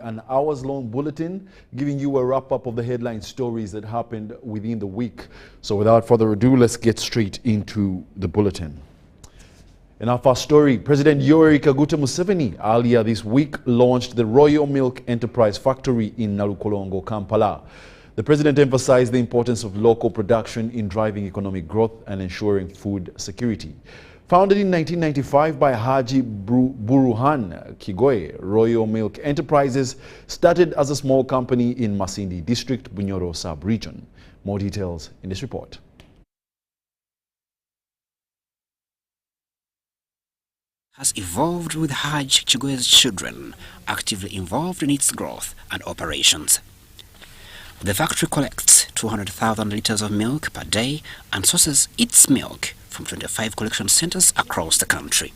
an hours-long bulletin giving you a wrap-up of the headline stories that happened within the week. So without further ado, let's get straight into the bulletin. In our first story, President Yoweri Kaguta Museveni earlier this week launched the Royal Milk Enterprise Factory in Nalukolongo, Kampala. The president emphasized the importance of local production in driving economic growth and ensuring food security. Founded in 1995 by Haji Buruhan Kigoye, Royal Milk Enterprises started as a small company in Masindi District, Bunyoro Sub-region. More details in this report. Has evolved with Haj Chigoye's children actively involved in its growth and operations. The factory collects 200,000 liters of milk per day and sources its milk from 25 collection centers across the country.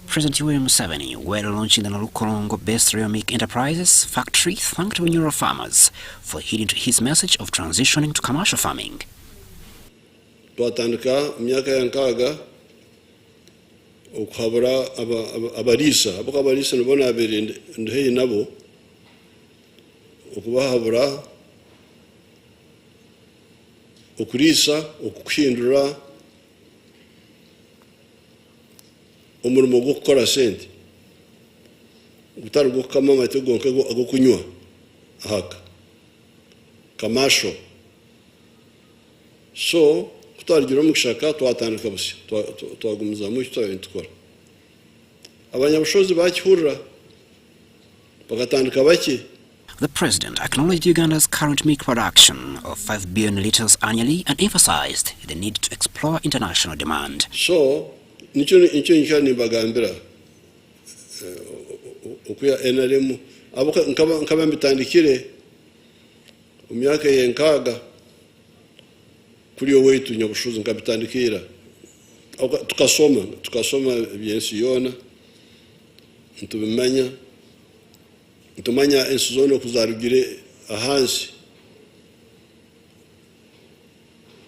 President Yoweri Museveni, while launching the Nalukolongo-based Royal Milk Enterprises factory, thanked Bunyoro farmers for heeding to his message of transitioning to commercial farming. Twatandika myaka ya nkaaga okhabura abarisa abakarisa nibona abiri ndehe nabo okubahabura okurisa okuhindura umurimo gwo gukora sente gutari gwo kama amatego go kunywa ahaka kamasho so kutarigira mu kishaka twatandika busi twagumiza mu cyo tukora abanyabushozi bakihurira bagatandika baki. The president acknowledged Uganda's current milk production of 5 billion liters annually and emphasized the need to explore international demand. So, nicho ni bagambira okuya NRM abuka nkaba mbitandikire umyaka yenkaga kuri wetu nyabushuzi nkabitandikira tukasoma byensi yona ntubimanya ntumanya ensuzono kuzarugire ahansi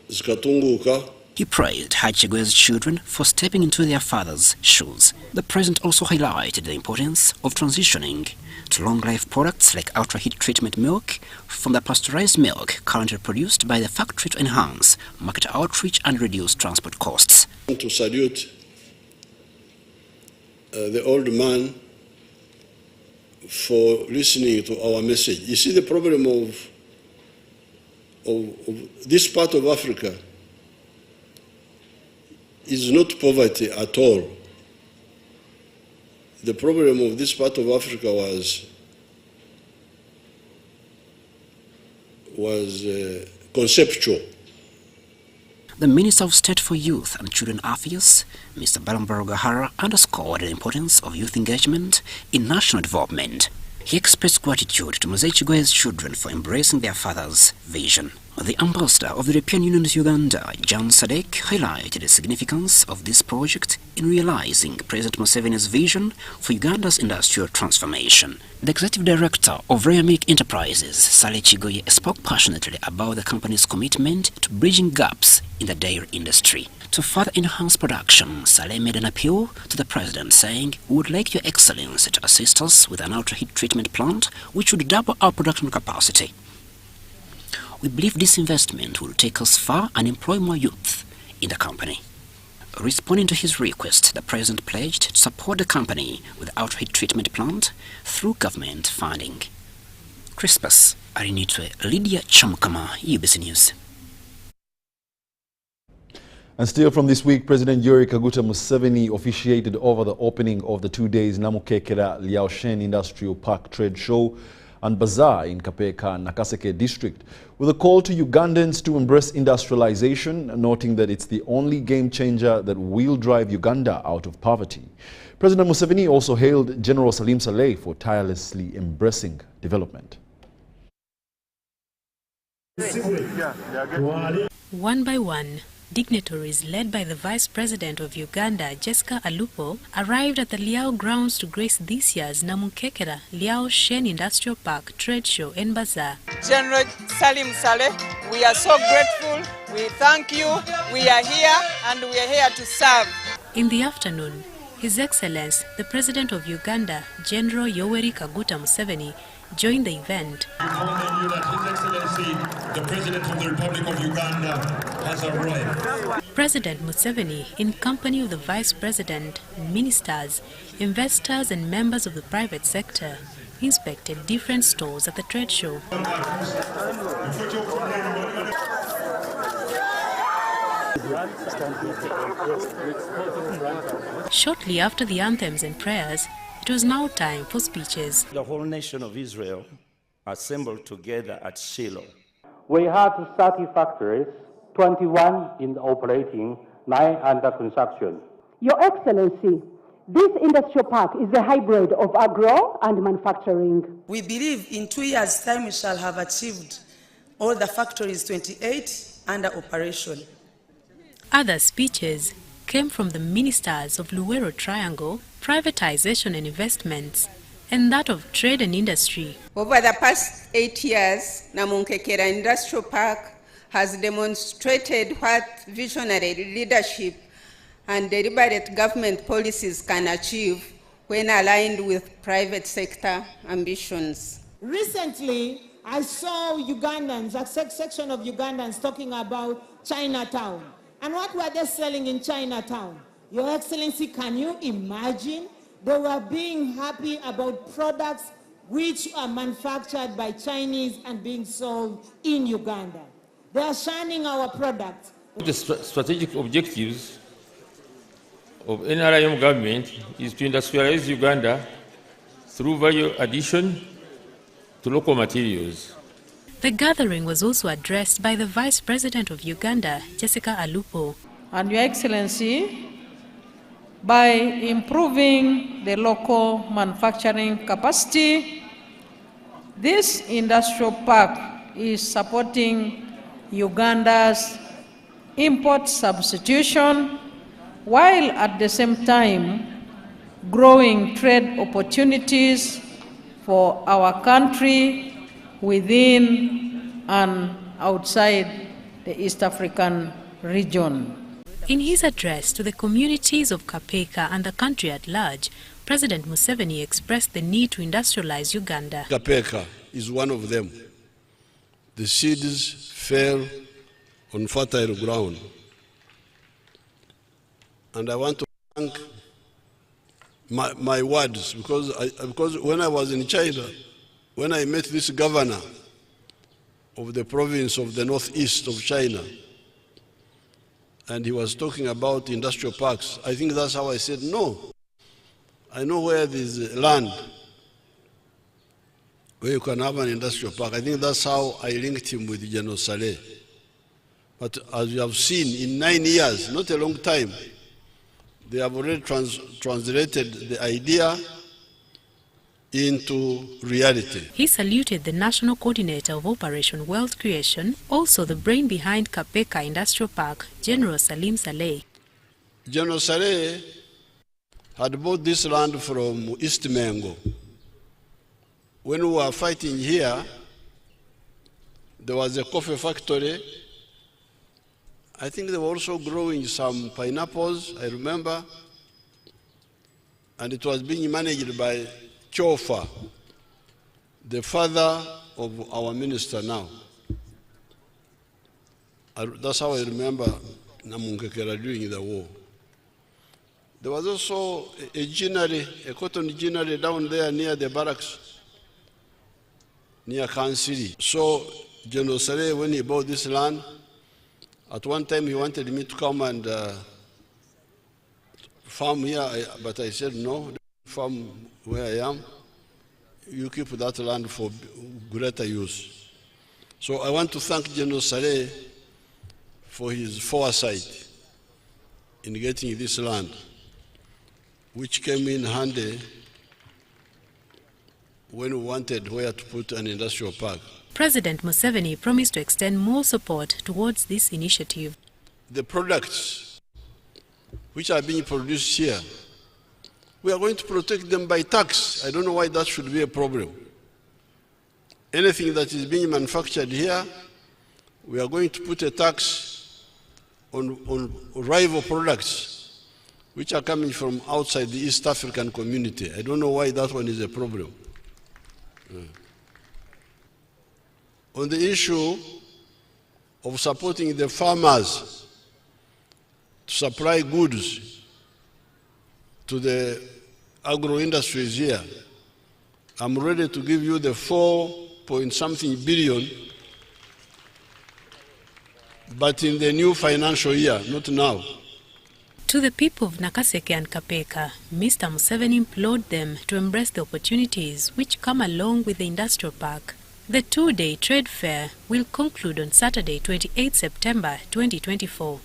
zikatunguka. He praised Hachigoye's children for stepping into their father's shoes. The president also highlighted the importance of transitioning to long-life products like ultra-heat treatment milk from the pasteurized milk currently produced by the factory to enhance market outreach and reduce transport costs. To salute the old man for listening to our message. You see, the problem of this part of Africa is not poverty at all. The problem of this part of Africa was conceptual. The Minister of State for Youth and Children Affairs, Mr. Balambaro Gahara, underscored the importance of youth engagement in national development. He expressed gratitude to Mzee Chigoye's children for embracing their father's vision. The ambassador of the European Union to Uganda, Jan Sadek, highlighted the significance of this project in realizing President Museveni's vision for Uganda's industrial transformation. The executive director of Royal Milk Enterprises, Saleh Chigoye, spoke passionately about the company's commitment to bridging gaps in the dairy industry. To further enhance production, Saleh made an appeal to the president, saying, "We would like Your Excellency to assist us with an ultra-heat treatment plant which would double our production capacity. We believe this investment will take us far and employ more youth in the company." Responding to his request, the president pledged to support the company with the ultra-heat treatment plant through government funding. Crispus Arinitwe, Lydia Chamukama, UBC News. And still from this week, President Yoweri Kaguta Museveni officiated over the opening of the 2 days Namukekera Liaoshen Industrial Park Trade Show and Bazaar in Kapeka, Nakaseke district, with a call to Ugandans to embrace industrialization, noting that it's the only game changer that will drive Uganda out of poverty. President Museveni also hailed General Salim Saleh for tirelessly embracing development. One by one, dignitaries led by the Vice President of Uganda, Jessica Alupo, arrived at the Liao grounds to grace this year's Namukekera Liaoshen Industrial Park Trade Show and Bazaar. General Salim Saleh, we are so grateful. We thank you. We are here and we are here to serve. In the afternoon, His Excellency, the President of Uganda, General Yoweri Kaguta Museveni, joined the event. Informing you that His Excellency, the President of the Republic of Uganda, has arrived. President Museveni, in company of the Vice President, ministers, investors and members of the private sector, inspected different stalls at the trade show. Shortly after the anthems and prayers, it was now time for speeches. The whole nation of Israel assembled together at Shiloh. We have 30 factories, 21 in operating, 9 under construction. Your Excellency, this industrial park is a hybrid of agro and manufacturing. We believe in 2 years' time we shall have achieved all the factories 28 under operation. Other speeches came from the ministers of Luwero Triangle, privatization and investments, and that of trade and industry. Over the past 8 years, Namunkekera Industrial Park has demonstrated what visionary leadership and deliberate government policies can achieve when aligned with private sector ambitions. Recently, I saw Ugandans, a section of Ugandans talking about Chinatown. And what were they selling in Chinatown? Your Excellency, can you imagine? They were being happy about products which are manufactured by Chinese and being sold in Uganda. They are shining our products. The strategic objectives of NRM government is to industrialize Uganda through value addition to local materials. The gathering was also addressed by the Vice President of Uganda, Jessica Alupo. And Your Excellency, by improving the local manufacturing capacity, this industrial park is supporting Uganda's import substitution, while at the same time growing trade opportunities for our country within and outside the East African region. In his address to the communities of Kapeka and the country at large, President Museveni expressed the need to industrialize Uganda. Kapeka is one of them. The seeds fell on fertile ground. And I want to thank my words, because when I was in China, when I met this governor of the province of the northeast of China, and he was talking about industrial parks, I think that's how I said, no, I know where there's land where you can have an industrial park. I think that's how I linked him with General Saleh. But as you have seen, in 9 years, not a long time, they have already translated the idea into reality. He saluted the National Coordinator of Operation Wealth Creation, also the brain behind Kapeka Industrial Park, General Salim Saleh. General Saleh had bought this land from East Mengo. When we were fighting here, there was a coffee factory. I think they were also growing some pineapples, I remember. And it was being managed by Chofa, the father of our minister now. That's how I remember Namunkekera during the war. There was also a ginnery, a cotton ginnery down there near the barracks, near Kansiri. So General Saleh, when he bought this land, at one time he wanted me to come and farm here, but I said no, farm where I am, you keep that land for greater use. So I want to thank General Saleh for his foresight in getting this land, which came in handy when we wanted where to put an industrial park. President Museveni promised to extend more support towards this initiative. The products which are being produced here, we are going to protect them by tax. I don't know why that should be a problem. Anything that is being manufactured here, we are going to put a tax on rival products which are coming from outside the East African community. I don't know why that one is a problem. On the issue of supporting the farmers to supply goods to the agro industries here, I'm ready to give you the 4-point-something billion, but in the new financial year, not now. To the people of Nakaseke and Kapeka, Mr. Museveni implored them to embrace the opportunities which come along with the industrial park. The two-day trade fair will conclude on Saturday, 28 September 2024.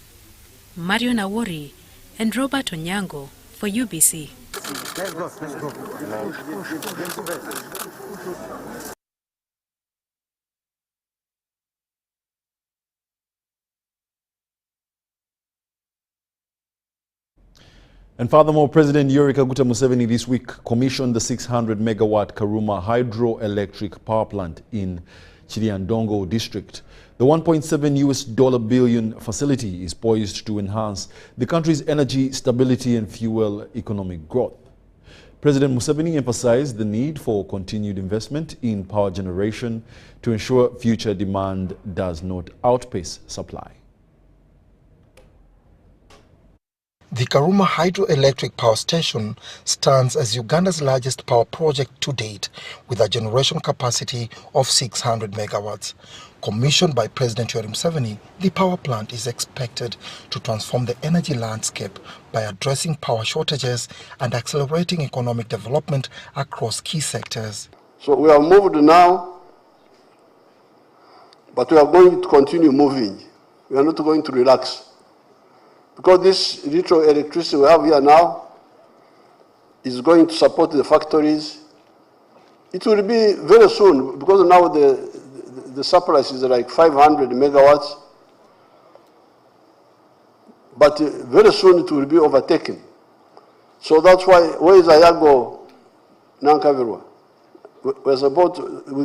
Mario Nawori and Robert Onyango for UBC. And furthermore, President Yoweri Kaguta Museveni this week commissioned the 600-megawatt Karuma hydroelectric power plant in Chiriandongo district. The $1.7 billion facility is poised to enhance the country's energy stability and fuel economic growth. President Museveni emphasized the need for continued investment in power generation to ensure future demand does not outpace supply. The Karuma hydroelectric power station stands as Uganda's largest power project to date, with a generation capacity of 600 megawatts. Commissioned by President Yoweri Museveni, the power plant is expected to transform the energy landscape by addressing power shortages and accelerating economic development across key sectors. So we have moved now, but we are going to continue moving. We are not going to relax. Because this little electricity we have here now is going to support the factories. It will be very soon, because now the supply is like 500 megawatts, but very soon it will be overtaken. So that's why, where is Ayago Nankavirwa?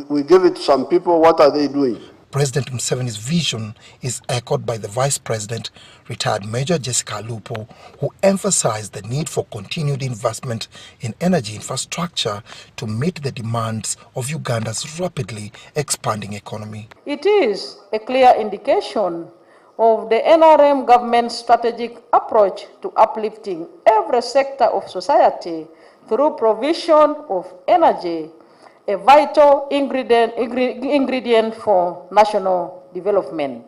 We give it to some people. What are they doing? President Museveni's vision is echoed by the Vice President, retired Major Jessica Alupo, who emphasized the need for continued investment in energy infrastructure to meet the demands of Uganda's rapidly expanding economy. It is a clear indication of the NRM government's strategic approach to uplifting every sector of society through provision of energy, a vital ingredient for national development.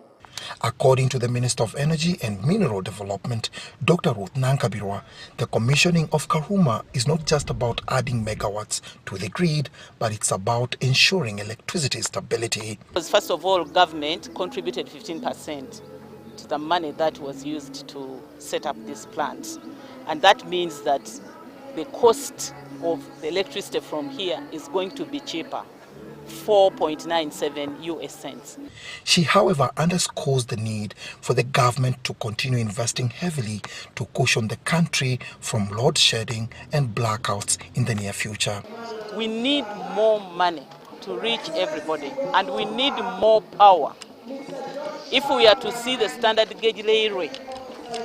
According to the Minister of Energy and Mineral Development, Dr. Ruth Nankabirwa, the commissioning of Karuma is not just about adding megawatts to the grid, but it's about ensuring electricity stability. First of all, government contributed 15% to the money that was used to set up this plant. And that means that the cost of the electricity from here is going to be cheaper, 4.97 US cents. She, however, underscores the need for the government to continue investing heavily to cushion the country from load shedding and blackouts in the near future. We need more money to reach everybody, and we need more power. If we are to see the standard gauge railway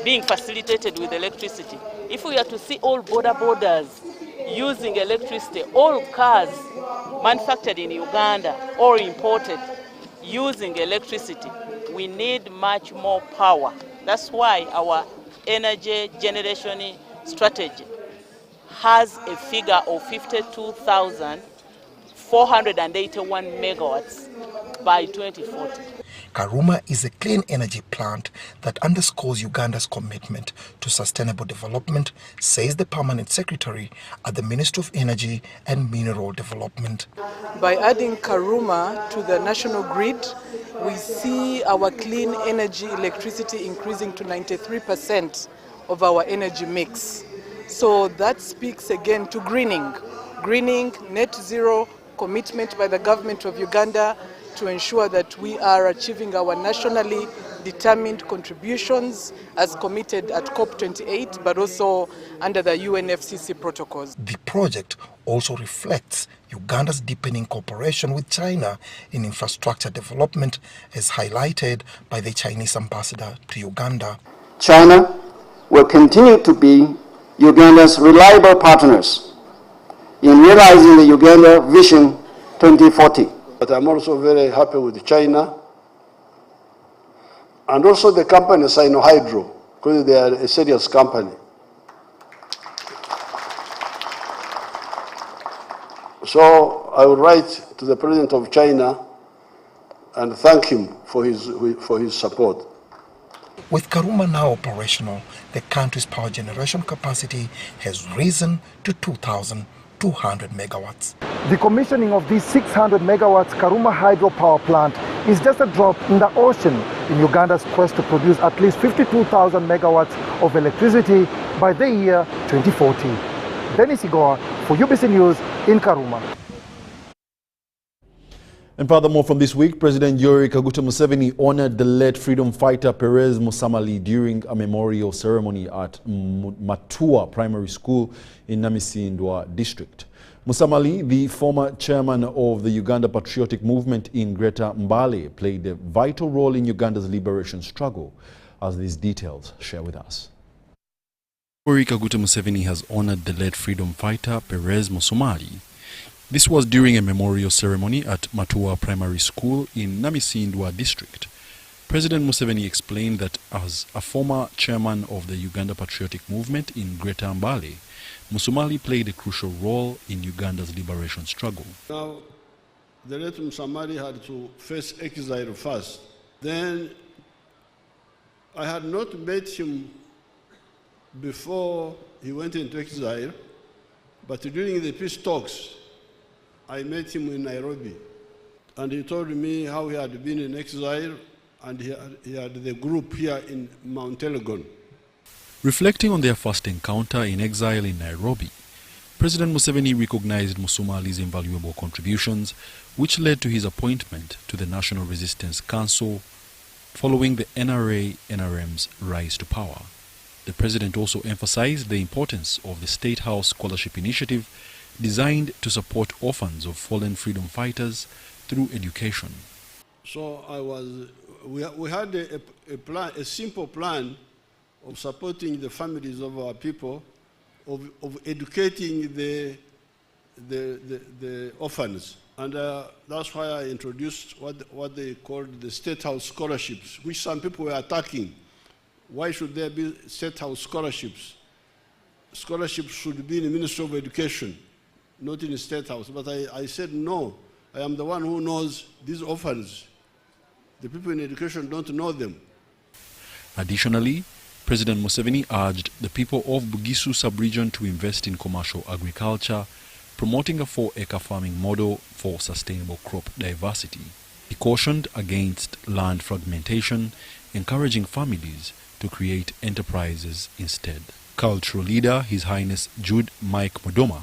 being facilitated with electricity, if we are to see all borders using electricity, all cars manufactured in Uganda or imported using electricity, we need much more power. That's why our energy generation strategy has a figure of 52,481 megawatts by 2040. Karuma is a clean energy plant that underscores Uganda's commitment to sustainable development, says the Permanent Secretary at the Ministry of Energy and Mineral Development. By adding Karuma to the national grid, we see our clean energy electricity increasing to 93% of our energy mix. So that speaks again to greening, net zero commitment by the government of Uganda to ensure that we are achieving our nationally determined contributions as committed at COP28, but also under the UNFCCC protocols. The project also reflects Uganda's deepening cooperation with China in infrastructure development, as highlighted by the Chinese ambassador to Uganda. China will continue to be Uganda's reliable partners in realizing the Uganda Vision 2040. But I'm also very happy with China and also the company Sinohydro, because they are a serious company. So I will write to the President of China and thank him for his support. With Karuma now operational, the country's power generation capacity has risen to 2,200 megawatts. The commissioning of this 600 megawatts Karuma hydropower plant is just a drop in the ocean in Uganda's quest to produce at least 52,000 megawatts of electricity by the year 2040. Dennis Igoa for UBC News in Karuma. And furthermore, from this week, President Yoweri Kaguta Museveni honored the late freedom fighter Perez Musamali during a memorial ceremony at Matua Primary School in Namisindwa District. Musamali, the former chairman of the Uganda Patriotic Movement in Greater Mbale, played a vital role in Uganda's liberation struggle, as these details share with us. Yoweri Kaguta Museveni has honored the late freedom fighter Perez Musamali. This was during a memorial ceremony at Matua Primary School in Namisindwa District. President Museveni explained that as a former chairman of the Uganda Patriotic Movement in Greater Mbale, Musamali played a crucial role in Uganda's liberation struggle. Now, the late Musamali had to face exile first. Then, I had not met him before he went into exile, but during the peace talks, I met him in Nairobi, and he told me how he had been in exile, and he had the group here in Mount Elgon. Reflecting on their first encounter in exile in Nairobi, President Museveni recognized Musamali's invaluable contributions, which led to his appointment to the National Resistance Council following the NRA-NRM's rise to power. The president also emphasized the importance of the State House Scholarship Initiative designed to support orphans of fallen freedom fighters through education. So we had a simple plan of supporting the families of our people, of educating the orphans. And that's why I introduced what they called the State House scholarships, which some people were attacking. Why should there be State House scholarships? Scholarships should be in the Ministry of Education, not in the State House. But I said, no, I am the one who knows these orphans. The people in education don't know them. Additionally, President Museveni urged the people of Bugisu sub-region to invest in commercial agriculture, promoting a 4-acre farming model for sustainable crop diversity. He cautioned against land fragmentation, encouraging families to create enterprises instead. Cultural leader, His Highness Jude Mike Modoma,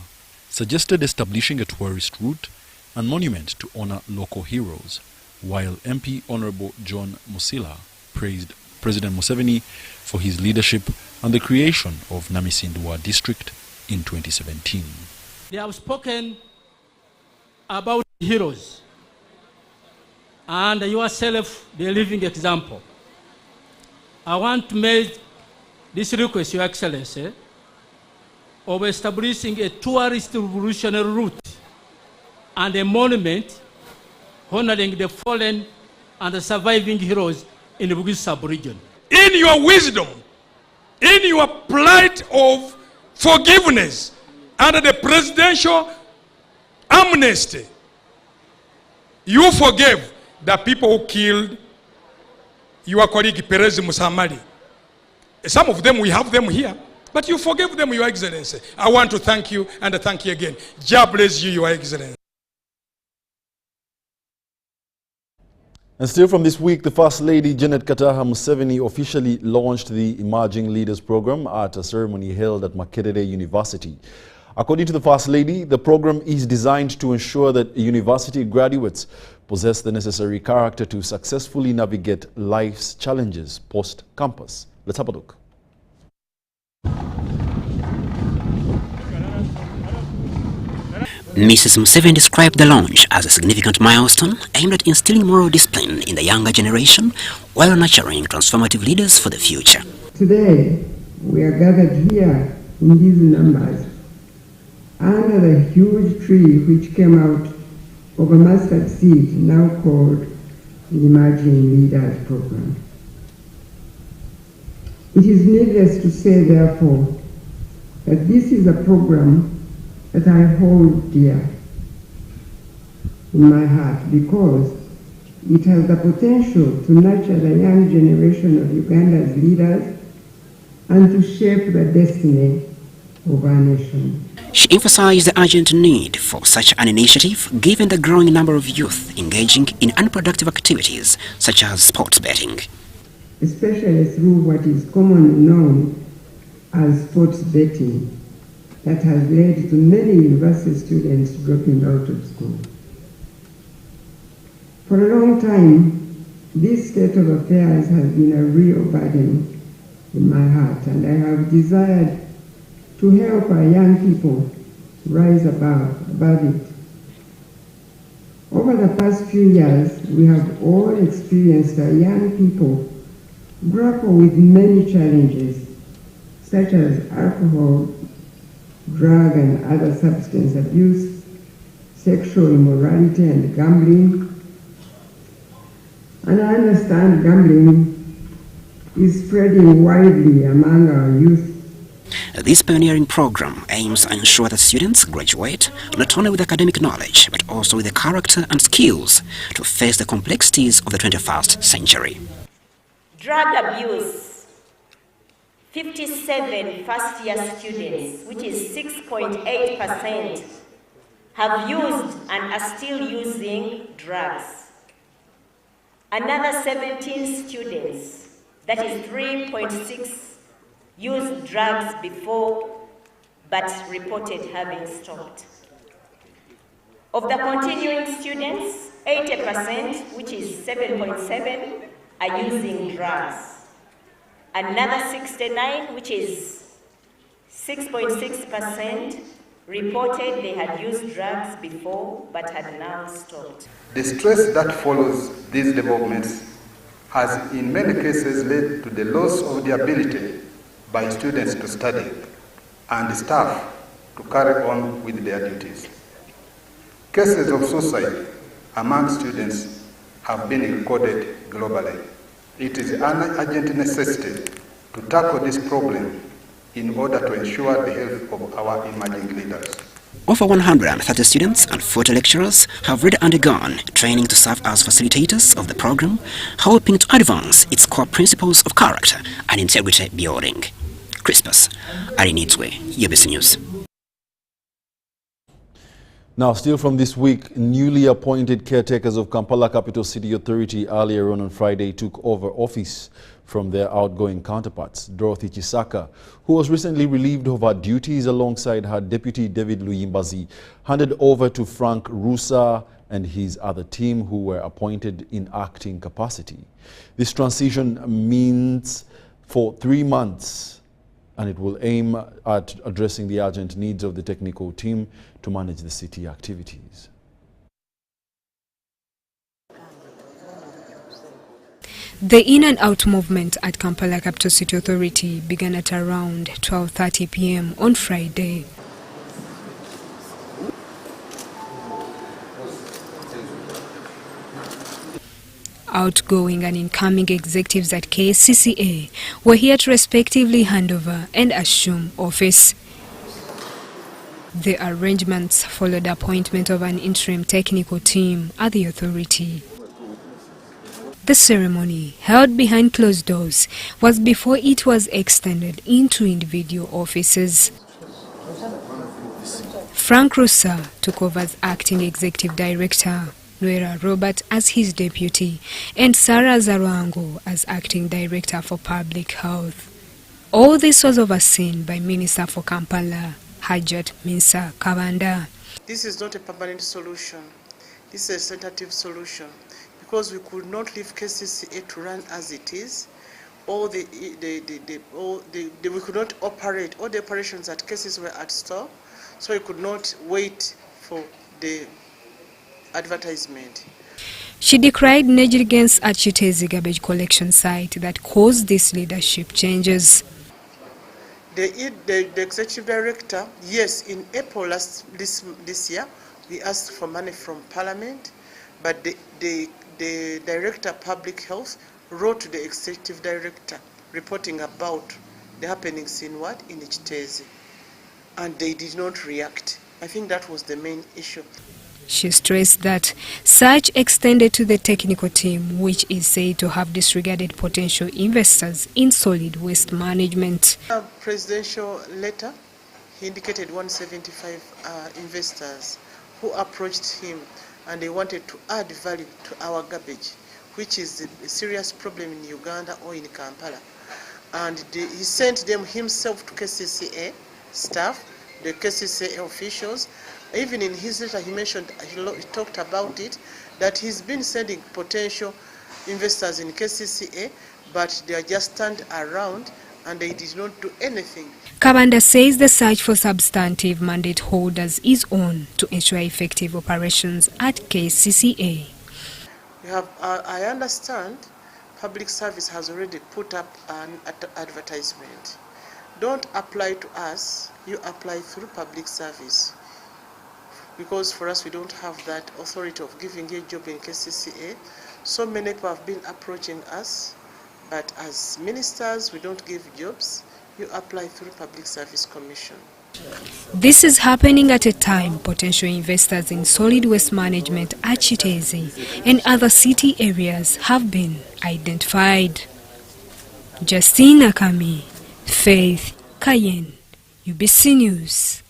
suggested establishing a tourist route and monument to honor local heroes, while MP Honorable John Musila praised President Museveni for his leadership and the creation of Namisindwa District in 2017. They have spoken about heroes, and yourself the living example. I want to make this request, Your Excellency, of establishing a tourist revolutionary route and a monument honoring the fallen and the surviving heroes in the Bugisu sub-region. In your wisdom, in your plight of forgiveness under the presidential amnesty, you forgave the people who killed your colleague Perez Musamali. Some of them, we have them here, but you forgave them, Your Excellency. I want to thank you and thank you again. God bless you, Your Excellency. And still from this week, the First Lady Janet Kataha Museveni officially launched the Emerging Leaders Program at a ceremony held at Makerere University. According to the First Lady, the program is designed to ensure that university graduates possess the necessary character to successfully navigate life's challenges post-campus. Let's have a look. Mrs. Museveni described the launch as a significant milestone aimed at instilling moral discipline in the younger generation while nurturing transformative leaders for the future. Today, we are gathered here in these numbers under the huge tree which came out of a mustard seed now called the Emerging Leaders Program. It is needless to say, therefore, that this is a program that I hold dear in my heart because it has the potential to nurture the young generation of Uganda's leaders and to shape the destiny of our nation. She emphasized the urgent need for such an initiative given the growing number of youth engaging in unproductive activities such as sports betting. Especially through what is commonly known as sports betting that has led to many university students dropping out of school. For a long time, this state of affairs has been a real burden in my heart, and I have desired to help our young people rise above it. Over the past few years, we have all experienced our young people grapple with many challenges, such as alcohol, drug and other substance abuse, sexual immorality and gambling. And I understand gambling is spreading widely among our youth. This pioneering program aims to ensure that students graduate not only with academic knowledge, but also with the character and skills to face the complexities of the 21st century. Drug abuse. 57 first-year students, which is 6.8%, have used and are still using drugs. Another 17 students, that is 3.6%, used drugs before but reported having stopped. Of the continuing students, 80%, which is 7.7%, are using drugs. Another 69, which is 6.6%, reported they had used drugs before but had now stopped. The stress that follows these developments has in many cases led to the loss of the ability by students to study and staff to carry on with their duties. Cases of suicide among students have been recorded globally. It is an urgent necessity to tackle this problem in order to ensure the health of our emerging leaders. Over 130 students and 40 lecturers have already undergone training to serve as facilitators of the program, helping to advance its core principles of character and integrity building. Crispus Arinitswe, UBC News. Now, still from this week, newly appointed caretakers of Kampala Capital City Authority earlier on Friday took over office from their outgoing counterparts. Dorothy Chisaka, who was recently relieved of her duties alongside her deputy David Luyimbazi, handed over to Frank Rusa and his other team who were appointed in acting capacity. This transition means for 3 months, and it will aim at addressing the urgent needs of the technical team to manage the city activities. The in and out movement at Kampala Capital City Authority began at around 12:30 p.m. on Friday. Outgoing and incoming executives at KCCA were here to respectively hand over and assume office. The arrangements followed the appointment of an interim technical team at the authority. The ceremony, held behind closed doors, was before it was extended into individual offices. Frank Rusa took over as acting executive director, Noera Robert as his deputy, and Sarah Zarwango as acting director for public health. All this was overseen by Minister for Kampala, Hajat Minsa Kabanda. This is not a permanent solution. This is a tentative solution because we could not leave KCCA to run as it is. We could not operate. All the operations at KCCA were at stop, so we could not wait for the advertisement. She decried negligence at Chitezi garbage collection site that caused these leadership changes. The executive director, yes, in April this year, we asked for money from Parliament, but the Director of Public Health wrote to the executive director reporting about the happenings in Ichitezi, and they did not react. I think that was the main issue. She stressed that such extended to the technical team, which is said to have disregarded potential investors in solid waste management. A presidential letter, he indicated 175 investors who approached him and they wanted to add value to our garbage, which is a serious problem in Uganda or in Kampala. And he sent them himself to KCCA staff, the KCCA officials. Even in his letter, he mentioned, he talked about it, that he's been sending potential investors in KCCA, but they are just turned around and they did not do anything. Kabanda says the search for substantive mandate holders is on to ensure effective operations at KCCA. I understand public service has already put up an advertisement. Don't apply to us, you apply through public service. Because for us, we don't have that authority of giving a job in KCCA. So many people have been approaching us, but as ministers, we don't give jobs. You apply through Public Service Commission. This is happening at a time potential investors in solid waste management at Chitezi and other city areas have been identified. Justina Kami, Faith Kayen, UBC News.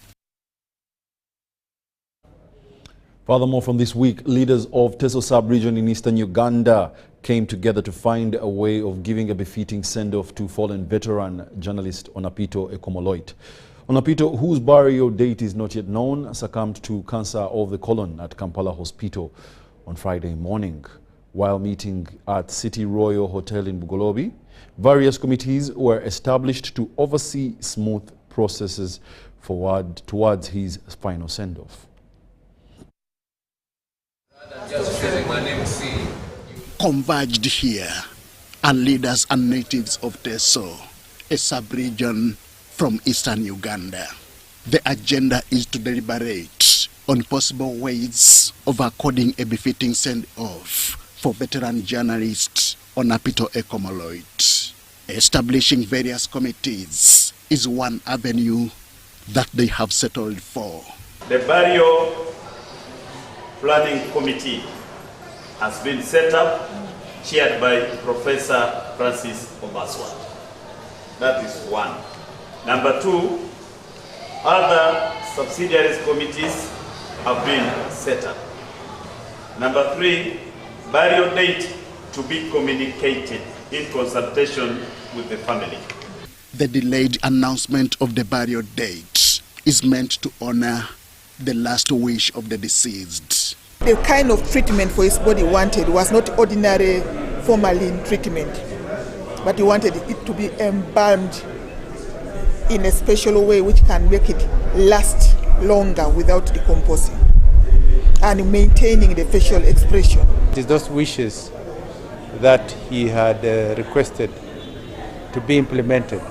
Furthermore, from this week, leaders of Teso sub-region in eastern Uganda came together to find a way of giving a befitting send-off to fallen veteran journalist Onapito Ekomoloit. Onapito, whose burial date is not yet known, succumbed to cancer of the colon at Kampala Hospital on Friday morning. While meeting at City Royal Hotel in Bugolobi, various committees were established to oversee smooth processes towards his final send-off. Converged here are leaders and natives of Teso, a sub-region from eastern Uganda. The agenda is to deliberate on possible ways of according a befitting send-off for veteran journalist Onapito Ekomoloit. Establishing various committees is one avenue that they have settled for. The burial planning committee has been set up, chaired by Professor Francis Obaswa. That is one. Number two, other subsidiaries committees have been set up. Number three, burial date to be communicated in consultation with the family. The delayed announcement of the burial date is meant to honor the last wish of the deceased. The kind of treatment for his body wanted was not ordinary formalin treatment, but he wanted it to be embalmed in a special way which can make it last longer without decomposing and maintaining the facial expression. It is those wishes that he had requested to be implemented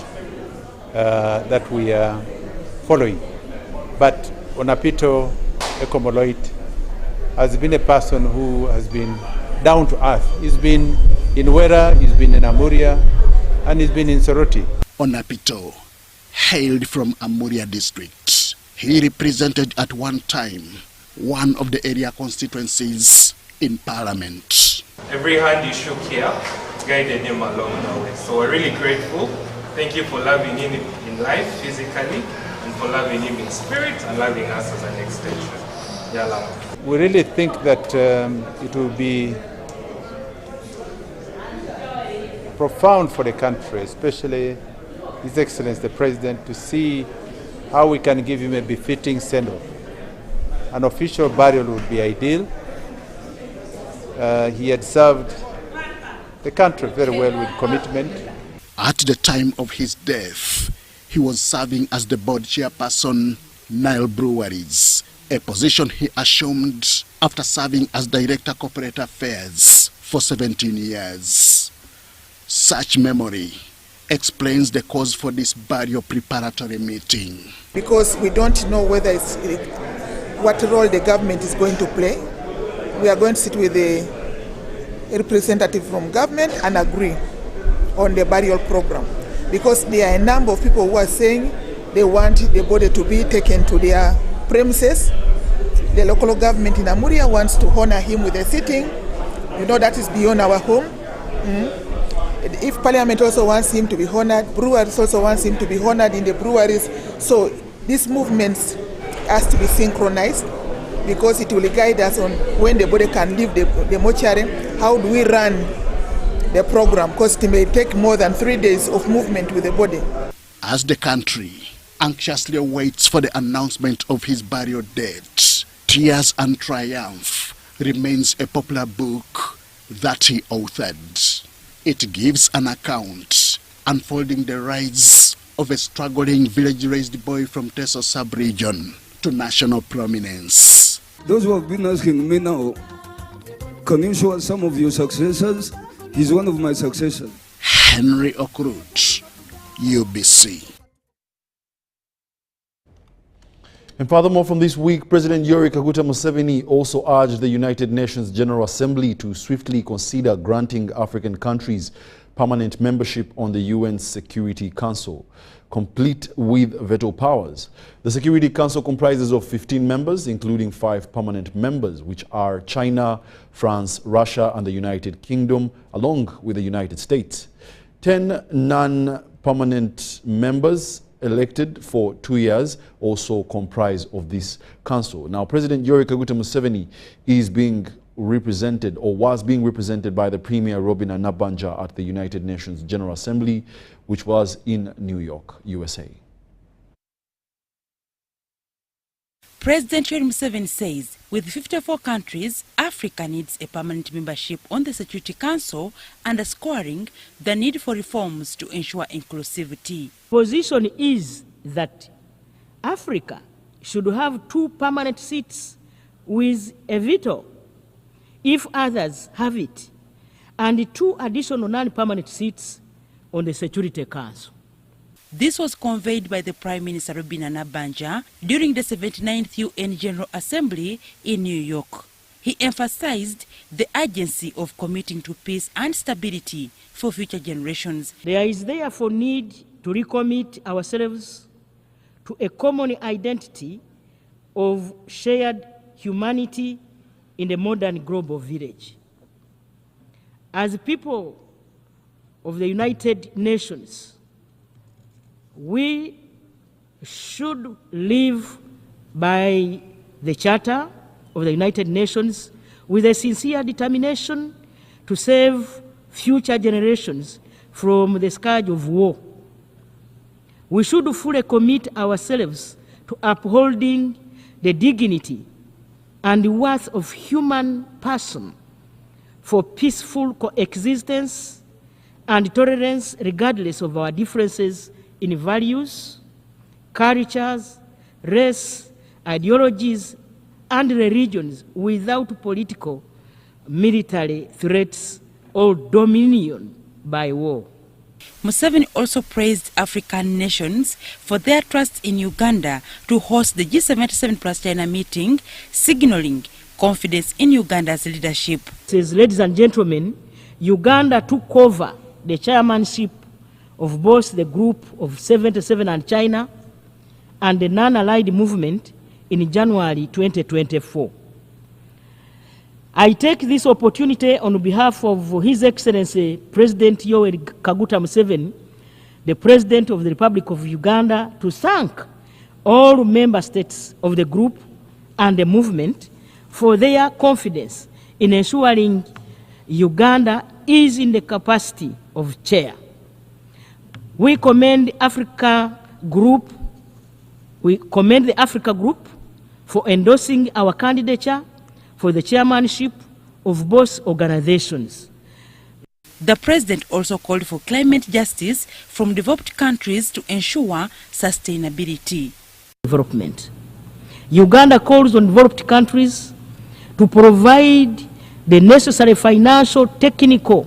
that we are following. But Onapito Ekomoloit has been a person who has been down to earth. He's been in Wera, he's been in Amuria, and he's been in Soroti. Onapito hailed from Amuria district. He represented at one time one of the area constituencies in Parliament. Every hand you shook here guided him along the way. So we're really grateful. Thank you for loving him in life, physically, and for loving him in spirit and loving us as an extension. Yala. We really think that it will be profound for the country, especially His Excellency the President, to see how we can give him a befitting send-off. An official burial would be ideal. He had served the country very well with commitment. At the time of his death, he was serving as the board chairperson, Nile Breweries, a position he assumed after serving as Director Corporate Affairs for 17 years. Such memory explains the cause for this barrio preparatory meeting. Because we don't know whether what role the government is going to play. We are going to sit with a representative from government and agree on the burial program. Because there are a number of people who are saying they want the body to be taken to their premises. The local government in Amuria wants to honor him with a sitting. You know, that is beyond our home. If Parliament also wants him to be honored, breweries also wants him to be honored in the breweries. So these movements has to be synchronized because it will guide us on when the body can leave the mortuary. How do we run the program? Because it may take more than 3 days of movement with the body. As the country anxiously awaits for the announcement of his burial date, Tears and Triumph remains a popular book that he authored. It gives an account unfolding the rise of a struggling village-raised boy from Teso sub-region to national prominence. Those who have been asking me now, can you show us some of your successors? He's one of my successors. Henry Okrut, UBC. And furthermore, from this week, President Yoweri Kaguta Museveni also urged the United Nations General Assembly to swiftly consider granting African countries permanent membership on the UN Security Council, complete with veto powers. The Security Council comprises of 15 members, including 5 permanent members, which are China, France, Russia, and the United Kingdom, along with the United States. 10 non-permanent members elected for 2 years also comprise of this council. Now, President Yoweri Kaguta Museveni is being represented or was being represented by the Premier Robin Anabanja at the United Nations General Assembly, which was in New York, USA. President Yoweri Museveni says with 54 countries, Africa needs a permanent membership on the Security Council, underscoring the need for reforms to ensure inclusivity. Position is that Africa should have 2 permanent seats with a veto if others have it, and 2 additional non-permanent seats on the Security Council. This was conveyed by the Prime Minister Robin Anabanja during the 79th UN General Assembly in New York. He emphasized the urgency of committing to peace and stability for future generations. There is therefore need to recommit ourselves to a common identity of shared humanity in the modern global village. As people of the United Nations, we should live by the Charter of the United Nations with a sincere determination to save future generations from the scourge of war. We should fully commit ourselves to upholding the dignity and the worth of human person for peaceful coexistence and tolerance regardless of our differences in values, cultures, race, ideologies, and religions without political, military threats or dominion by war. Museveni also praised African nations for their trust in Uganda to host the G77 plus China meeting, signaling confidence in Uganda's leadership. Says, ladies and gentlemen, Uganda took over the chairmanship of both the Group of 77 and China and the non-allied movement in January 2024. I take this opportunity on behalf of His Excellency President Yoweri Kaguta Museveni, the President of the Republic of Uganda, to thank all member states of the group and the movement for their confidence in ensuring Uganda is in the capacity of chair. We commend the Africa Group for endorsing our candidature for the chairmanship of both organizations. The president also called for climate justice from developed countries to ensure sustainability. Development. Uganda calls on developed countries to provide the necessary financial, technical,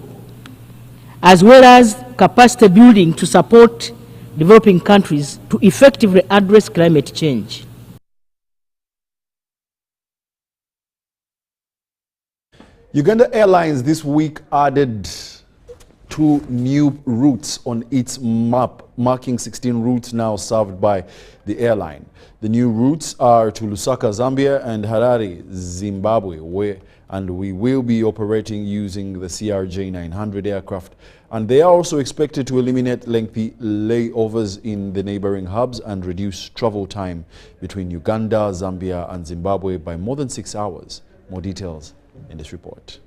as well as capacity building to support developing countries to effectively address climate change. Uganda Airlines this week added 2 new routes on its map, marking 16 routes now served by the airline. The new routes are to Lusaka, Zambia and Harare, Zimbabwe, and we will be operating using the CRJ-900 aircraft. And they are also expected to eliminate lengthy layovers in the neighboring hubs and reduce travel time between Uganda, Zambia and Zimbabwe by more than 6 hours. More details in this report.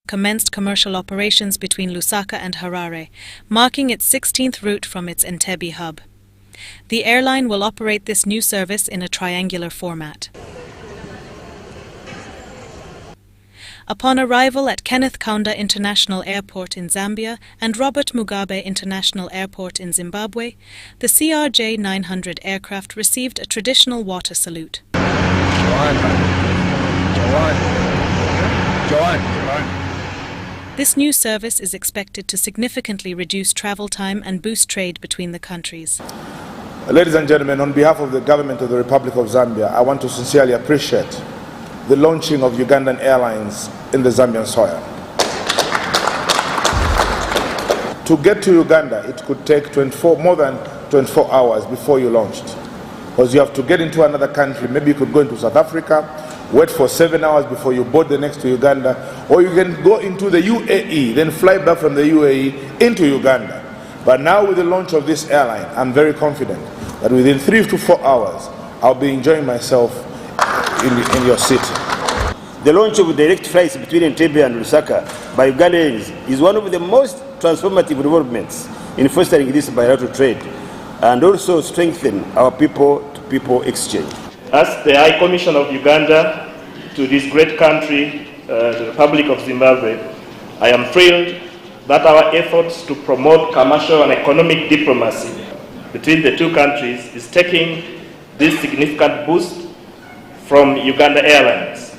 Commenced commercial operations between Lusaka and Harare, marking its 16th route from its Entebbe hub. The airline will operate this new service in a triangular format. Upon arrival at Kenneth Kaunda International Airport in Zambia and Robert Mugabe International Airport in Zimbabwe, the CRJ-900 aircraft received a traditional water salute. This new service is expected to significantly reduce travel time and boost trade between the countries. Ladies and gentlemen, on behalf of the government of the Republic of Zambia, I want to sincerely appreciate the launching of Ugandan Airlines in the Zambian soil. To get to Uganda, it could take more than 24 hours before you launched. Because you have to get into another country. Maybe you could go into South Africa, wait for 7 hours before you board the next to Uganda, or you can go into the UAE, then fly back from the UAE into Uganda. But now with the launch of this airline, I'm very confident that within 3 to 4 hours, I'll be enjoying myself in your city. The launch of direct flights between Entebbe and Lusaka by Ugandans is one of the most transformative developments in fostering this bilateral trade and also strengthen our people-to-people exchange. As the High Commissioner of Uganda to this great country, the Republic of Zimbabwe, I am thrilled that our efforts to promote commercial and economic diplomacy between the two countries is taking this significant boost from Uganda Airlines.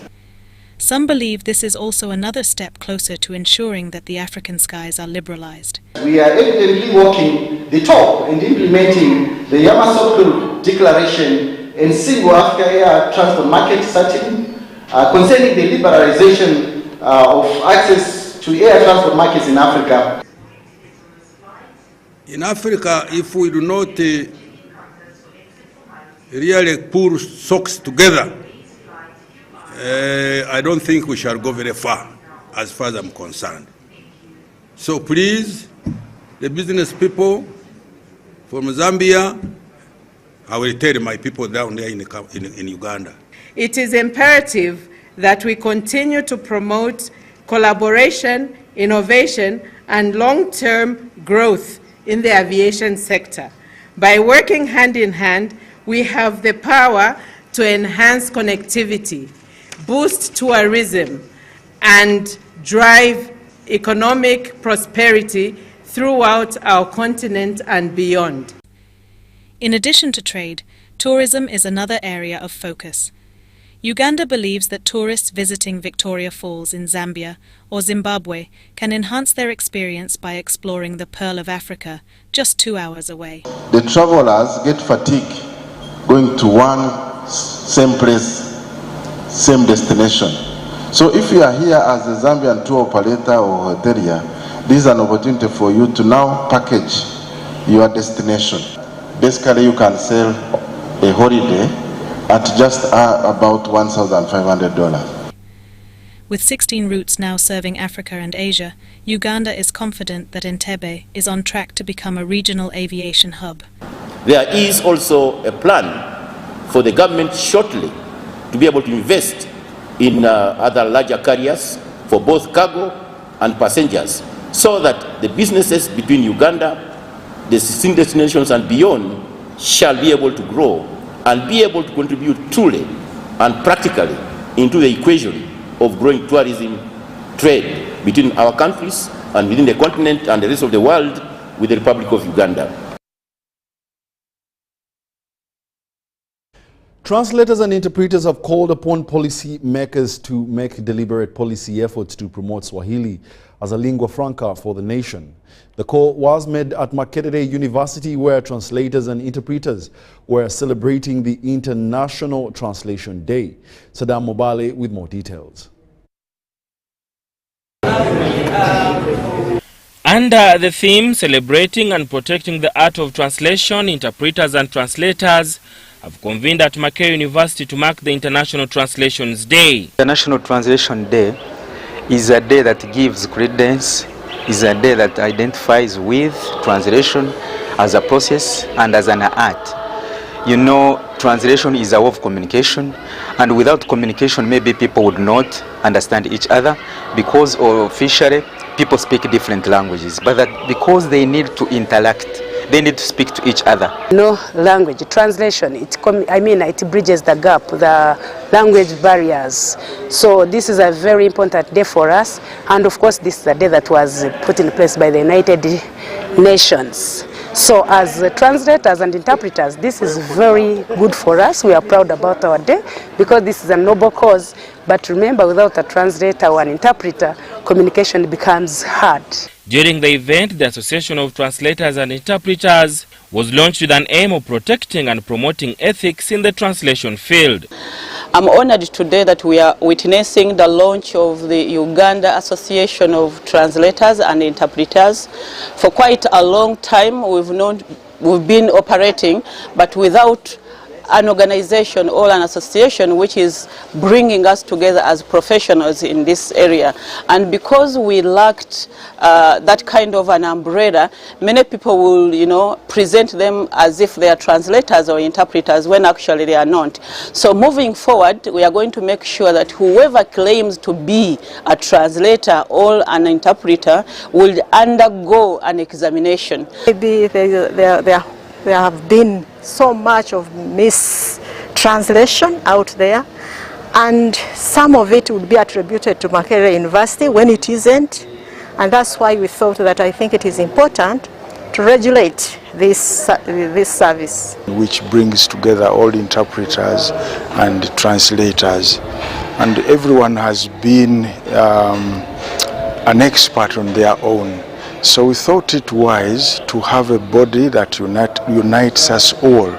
Some believe this is also another step closer to ensuring that the African skies are liberalized. We are evidently walking the talk and implementing the Yamoussoukro Declaration and Single Africa Air Transport Market setting concerning the liberalization of access to air transport markets in Africa. In Africa, if we do not really pull socks together, I don't think we shall go very far as I'm concerned. So please, the business people from Zambia, I will tell my people down there in Uganda. It is imperative that we continue to promote collaboration, innovation, and long-term growth in the aviation sector. By working hand in hand, we have the power to enhance connectivity, boost tourism, and drive economic prosperity throughout our continent and beyond. In addition to trade, tourism is another area of focus. Uganda believes that tourists visiting Victoria Falls in Zambia or Zimbabwe can enhance their experience by exploring the Pearl of Africa, just 2 hours away. The travelers get fatigued going to one same place, same destination. So if you are here as a Zambian tour operator or hotelier, this is an opportunity for you to now package your destination. Basically, you can sell a holiday at just about $1,500. With 16 routes now serving Africa and Asia, Uganda is confident that Entebbe is on track to become a regional aviation hub. There is also a plan for the government shortly to be able to invest in other larger carriers for both cargo and passengers, so that the businesses between Uganda, the 16 destinations and beyond shall be able to grow and be able to contribute truly and practically into the equation of growing tourism trade between our countries and within the continent and the rest of the world with the Republic of Uganda. Translators and interpreters have called upon policy makers to make deliberate policy efforts to promote Swahili as a lingua franca for the nation. The call was made at Makerere University, where translators and interpreters were celebrating the International Translation Day. Saddam Mobale with more details. Under the theme celebrating and protecting the art of translation, interpreters and translators have convened at Makerere University to mark the International Translations Day. International Translation Day is a day that gives credence, is a day that identifies with translation as a process and as an art. You know, translation is a way of communication, and without communication maybe people would not understand each other, because officially people speak different languages, but that because they need to interact, they need to speak to each other. No language translation, it bridges the gap, the language barriers. So this is a very important day for us, and of course this is a day that was put in place by the United Nations. So as translators and interpreters, this is very good for us. We are proud about our day because this is a noble cause. But remember, without a translator or an interpreter, communication becomes hard. During the event, the Association of Translators and Interpreters was launched with an aim of protecting and promoting ethics in the translation field. I'm honored today that we are witnessing the launch of the Uganda Association of Translators and Interpreters. For quite a long time we've been operating, but without an organization or an association which is bringing us together as professionals in this area. And because we lacked that kind of an umbrella, many people will, present them as if they are translators or interpreters when actually they are not. So moving forward, we are going to make sure that whoever claims to be a translator or an interpreter will undergo an examination. Maybe there have been so much of mistranslation out there, and some of it would be attributed to Makerere University when it isn't, and that's why we thought that I think it is important to regulate this service. Which brings together all interpreters and translators, and everyone has been an expert on their own. So we thought it wise to have a body that unites us all,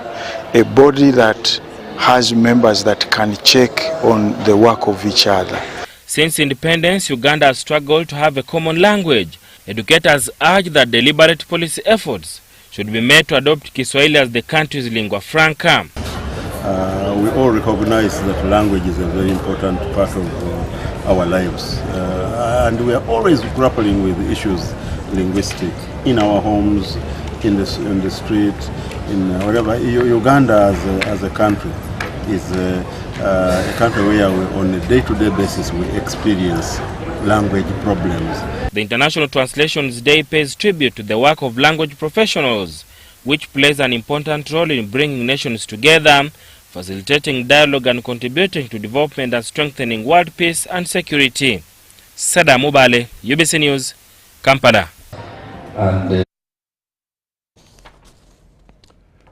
a body that has members that can check on the work of each other. Since independence, Uganda has struggled to have a common language. Educators urge that deliberate policy efforts should be made to adopt Kiswahili as the country's lingua franca. We all recognize that language is a very important part of our lives, and we are always grappling with issues linguistic in our homes, in the street, in whatever. Uganda as a country is a country where on a day-to-day basis we experience language problems. The International Translations Day pays tribute to the work of language professionals, which plays an important role in bringing nations together, facilitating dialogue and contributing to development and strengthening world peace and security. Sada Mubale, UBC News, Kampala.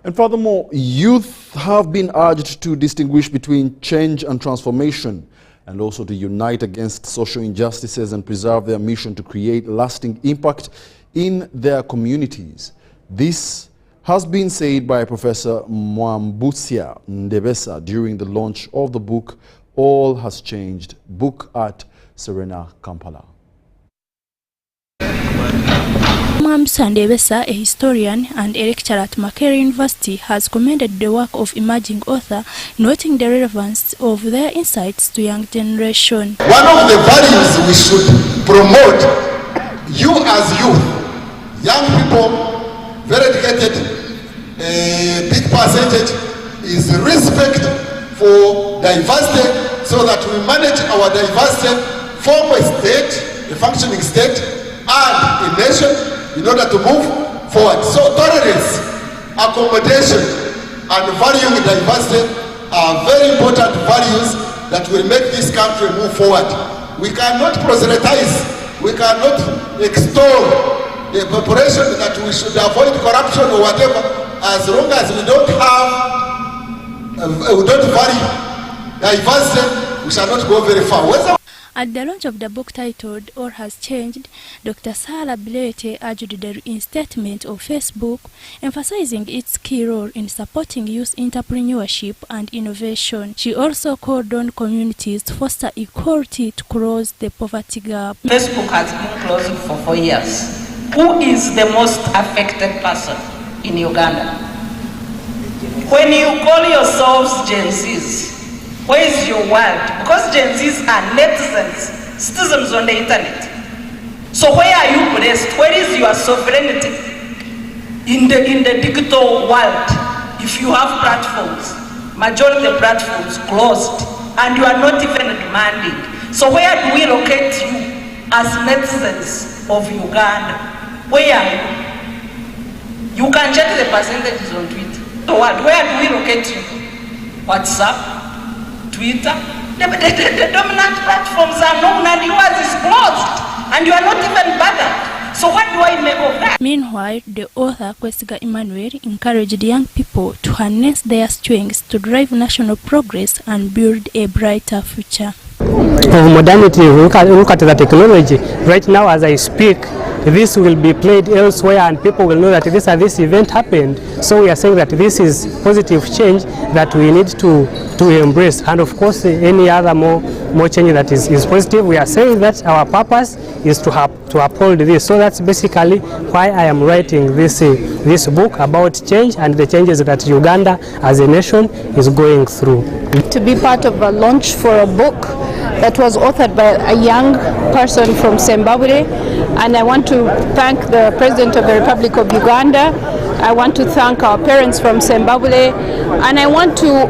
And furthermore, youth have been urged to distinguish between change and transformation, and also to unite against social injustices and preserve their mission to create lasting impact in their communities. This has been said by Professor Mwambusia Ndebesa during the launch of the book All Has Changed, book at Serena, Kampala. Mwambusia Ndebesa, a historian and a lecturer at Makerere University, has commended the work of emerging authors, noting the relevance of their insights to young generation. One of the values we should promote, you as youth, young people, very educated, a big percentage is respect for diversity, so that we manage our diversity, form a state, a functioning state, and a nation, in order to move forward. So tolerance, accommodation, and valuing diversity are very important values that will make this country move forward. We cannot proselytize, we cannot extol the population that we should avoid corruption or whatever, as long as we don't have we don't vary diversity, we shall not go very far. At the launch of the book titled All Has Changed, Dr. Sarah Bilete urged the reinstatement of Facebook, emphasizing its key role in supporting youth entrepreneurship and innovation. She also called on communities to foster equality to close the poverty gap. Facebook has been closed for 4 years. Who is the most affected person in Uganda? When you call yourselves Gen Zs, where is your world? Because Gen Zs are netizens, citizens on the internet. So where are you placed? Where is your sovereignty in the digital world? If you have platforms, majority of the platforms closed, and you are not even demanding. So where do we locate you as netizens of Uganda? Where are you? You can check the percentages on Twitter. So what? Where do we locate you? WhatsApp? Twitter, the dominant platforms are known and yours is closed and you are not even bothered. So what do I make of that? Meanwhile, the author Kwesiga Emmanuel encouraged young people to harness their strengths to drive national progress and build a brighter future. Of modernity, look at the technology. Right now as I speak, this will be played elsewhere and people will know that this event happened. So we are saying that this is positive change that we need to embrace. And of course, any other more change that is positive, we are saying that our purpose is to uphold this. So that's basically why I am writing this book about change and the changes that Uganda as a nation is going through. To be part of a launch for a book that was authored by a young person from Zimbabwe, and I want to thank the President of the Republic of Uganda. I want to thank our parents from Zimbabwe, and I want to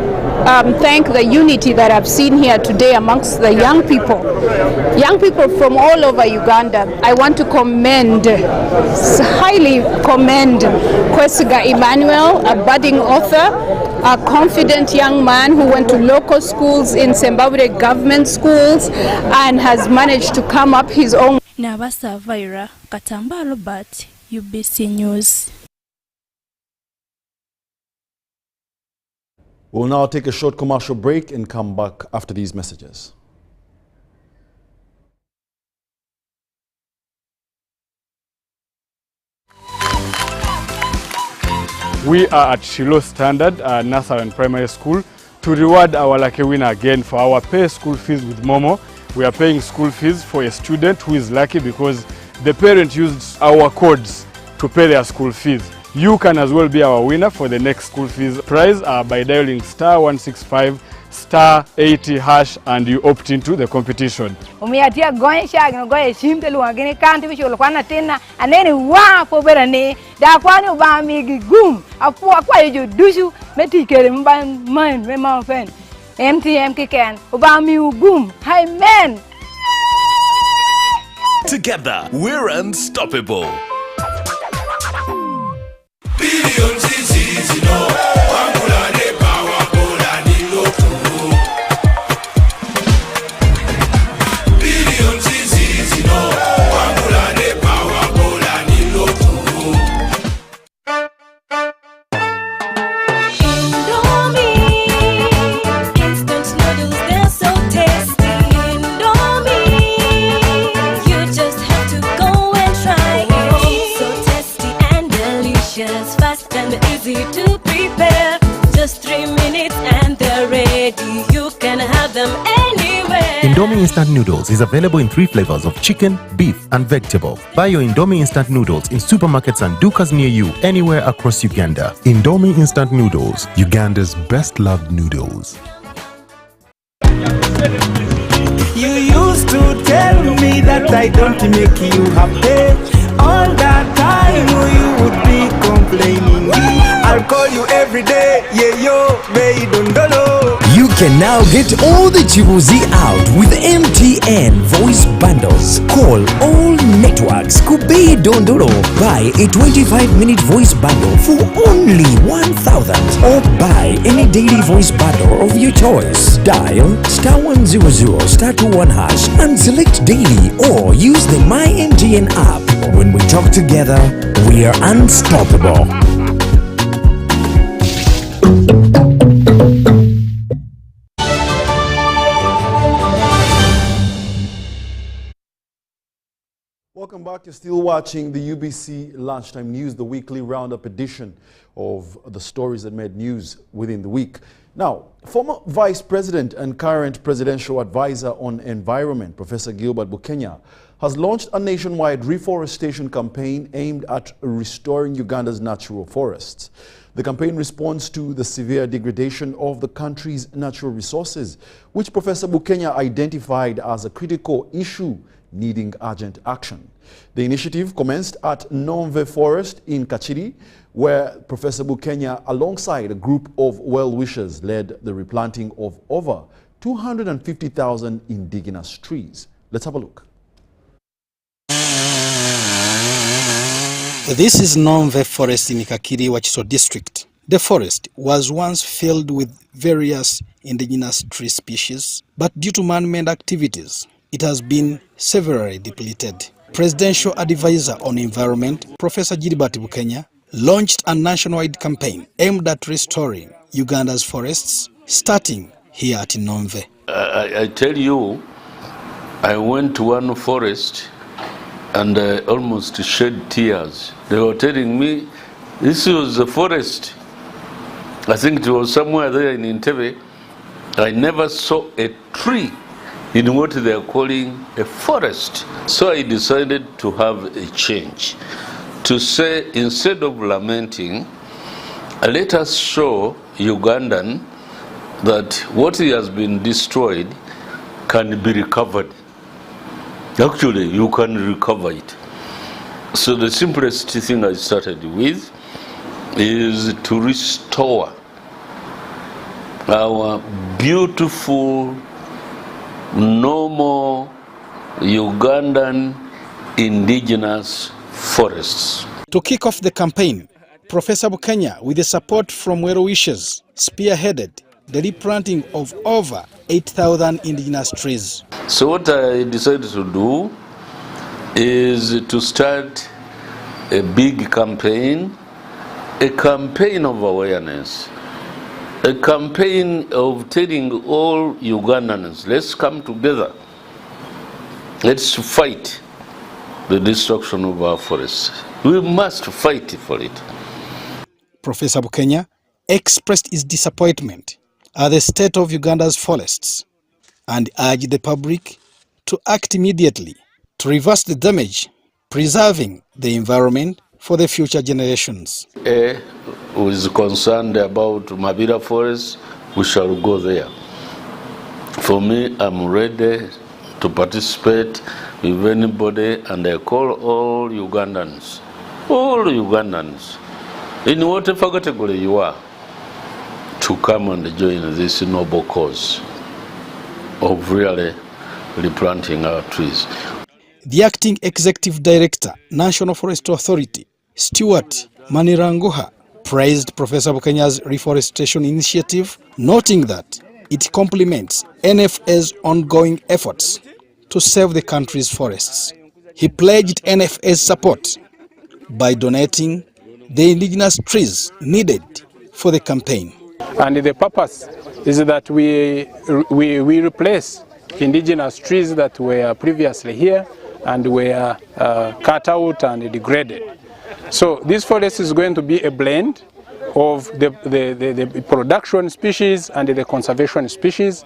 thank the unity that I've seen here today amongst the young people from all over Uganda. I want to highly commend Kwesiga Emmanuel, a budding author, a confident young man who went to local schools in Zimbabwe, government schools, and has managed to come up his own. Nabasa Vaira, Katamba Robert, UBC News. We'll now take a short commercial break and come back after these messages. We are at Shiloh Standard Nursery and Primary School to reward our lucky winner again for our pay school fees with Momo. We are paying school fees for a student who is lucky because the parent used our codes to pay their school fees. You can as well be our winner for the next school fees prize by dialing *165 *80# and you opt into the competition. Umiatia goensha ngoye simple wangene kanti bisho kwana tena anene wa poberane da kwani ba mi gum apu akwa yejo dushu metikere mba man me ma fen MTM kiken ba mi gum hi man. Together we're unstoppable. Indomie Instant Noodles is available in 3 flavors of chicken, beef, and vegetable. Buy your Indomie Instant Noodles in supermarkets and dukas near you anywhere across Uganda. Indomie Instant Noodles, Uganda's best loved noodles. You used to tell me that I don't make you happy. All that time you would be complaining. I'll call you every day, yeah yo, baby dondolo. You can now get all the Chibuzi out with MTN voice bundles. Call all networks Kubei Dondoro. Buy a 25-minute voice bundle for only 1,000 or buy any daily voice bundle of your choice. Dial *100 *21# and select daily or use the My MTN app. When we talk together, we are unstoppable. Welcome back. You're still watching the UBC Lunchtime News, the weekly roundup edition of the stories that made news within the week. Now, former Vice President and current Presidential Advisor on Environment, Professor Gilbert Bukenya, has launched a nationwide reforestation campaign aimed at restoring Uganda's natural forests. The campaign responds to the severe degradation of the country's natural resources, which Professor Bukenya identified as a critical issue needing urgent action. The initiative commenced at Nomve Forest in Kachiri, where Professor Bukenya, alongside a group of well-wishers, led the replanting of over 250,000 indigenous trees. Let's have a look. This is Nomve Forest in Kakiri, Wachiso district. The forest was once filled with various indigenous tree species, but due to man-made activities, it has been severely depleted. Presidential Advisor on Environment, Professor Gilbert Bukenya, launched a nationwide campaign aimed at restoring Uganda's forests, starting here at Nomve. I tell you, I went to one forest and I almost shed tears. They were telling me this was a forest. I think it was somewhere there in Entebbe. I never saw a tree in what they are calling a forest. So I decided to have a change. To say, instead of lamenting, let us show Ugandan that what has been destroyed can be recovered. Actually, you can recover it. So the simplest thing I started with is to restore our beautiful, normal Ugandan indigenous forests. To kick off the campaign, Professor Bukenya, with the support from well-wishers, spearheaded the replanting of over 8,000 indigenous trees. So what I decided to do is to start a big campaign, a campaign of awareness, a campaign of telling all Ugandans, let's come together, let's fight the destruction of our forests. We must fight for it. Professor Bukenya expressed his disappointment at the state of Uganda's forests and urged the public to act immediately to reverse the damage, preserving the environment for the future generations. Who is concerned about Mabira Forest, we shall go there. For me, I'm ready to participate with anybody, and I call all Ugandans, in whatever category you are, to come and join this noble cause of really replanting our trees. The acting executive director, National Forest Authority, Stuart Maniranguha, praised Professor Bukenya's reforestation initiative, noting that it complements NFA's ongoing efforts to save the country's forests. He pledged NFA's support by donating the indigenous trees needed for the campaign. And the purpose is that we replace indigenous trees that were previously here and were cut out and degraded. So this forest is going to be a blend of the production species and the conservation species,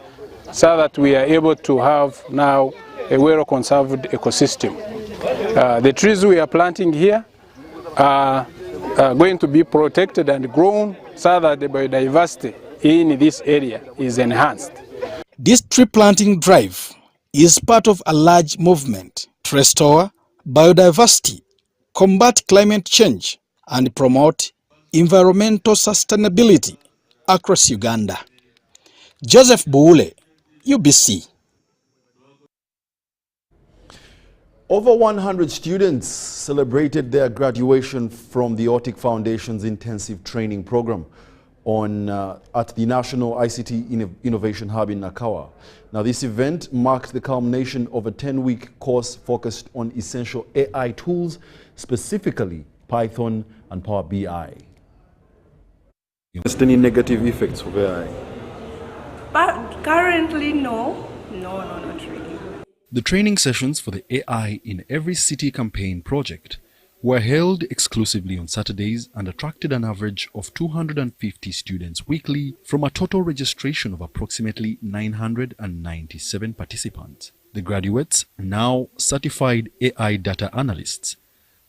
so that we are able to have now a well-conserved ecosystem. The trees we are planting here are going to be protected and grown so that the biodiversity in this area is enhanced. This tree planting drive is part of a large movement to restore biodiversity, combat climate change, and promote environmental sustainability across Uganda. Joseph Buule, UBC. Over 100 students celebrated their graduation from the Otic Foundation's intensive training program at the National ICT Innovation Hub in Nakawa. Now, this event marked the culmination of a 10-week course focused on essential AI tools, specifically Python and Power BI. Just any negative effects of AI? But currently, no, not really. The training sessions for the AI in Every City campaign project were held exclusively on Saturdays and attracted an average of 250 students weekly from a total registration of approximately 997 participants. The graduates, now certified AI data analysts,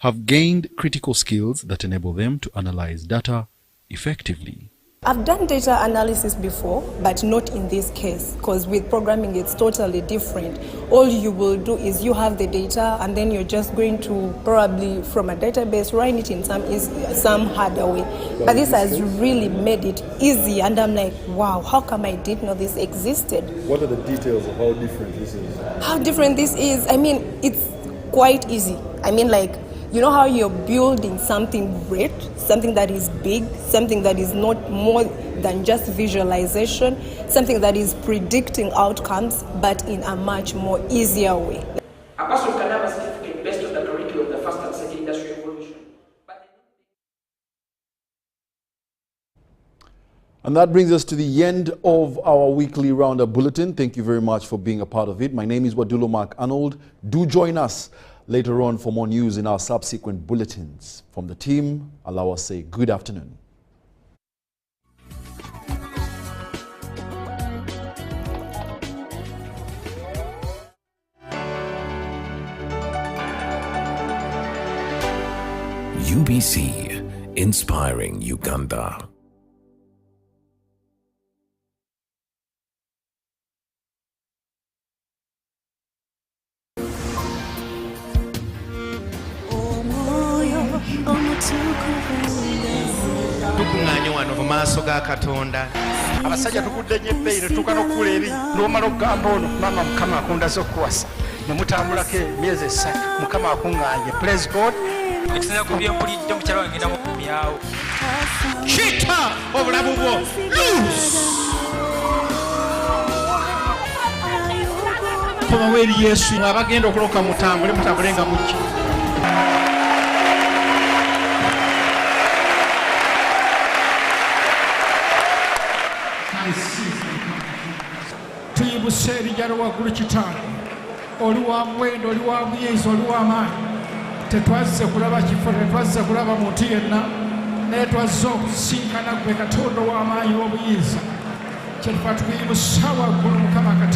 have gained critical skills that enable them to analyze data effectively. I've done data analysis before, but not in this case, because with programming it's totally different. All you will do is you have the data and then you're just going to probably from a database write it in some harder way. But this has really made it easy, and I'm like, wow, how come I didn't know this existed? What are the details of how different this is? How different this is? I mean, it's quite easy. I mean, like, you know how you're building something great, something that is big, something that is not more than just visualization, something that is predicting outcomes, but in a much more easier way. A person can have a certificate based on the curriculum of the first and second industrial revolution. And that brings us to the end of our weekly roundup bulletin. Thank you very much for being a part of it. My name is Wadulo Mark Arnold. Do join us later on for more news in our subsequent bulletins. From the team, allow us to say good afternoon. UBC, inspiring Uganda. Tukunganyo wano mu maaso ga Katonda abasajja tukudde nnyo ebbeere tukana okukula eri n'omala okugamba ono mama Mukama akundaze okuwasa ne mutambulako emyezi 3 Mukama akunganye. Praise God. Ekisinza ku byempulidde mukyala wange ngenda mukumyawo kita obulamu bwo komawo eri Yesu abagenda okuloka mutambule nga mukyo. Tuyibuse erinnya waggulu Kitange, oli wa muwendo, oli wa buyinza, oli w'amaanyi. Tetwazze kulaba kifo, tetwazze kulaba muntu yenna, naye twazze okusinkana gwe Katonda w'amaanyi w'obuyinza. Kyetuva tukuyimusa waggulu Mukama Katonda.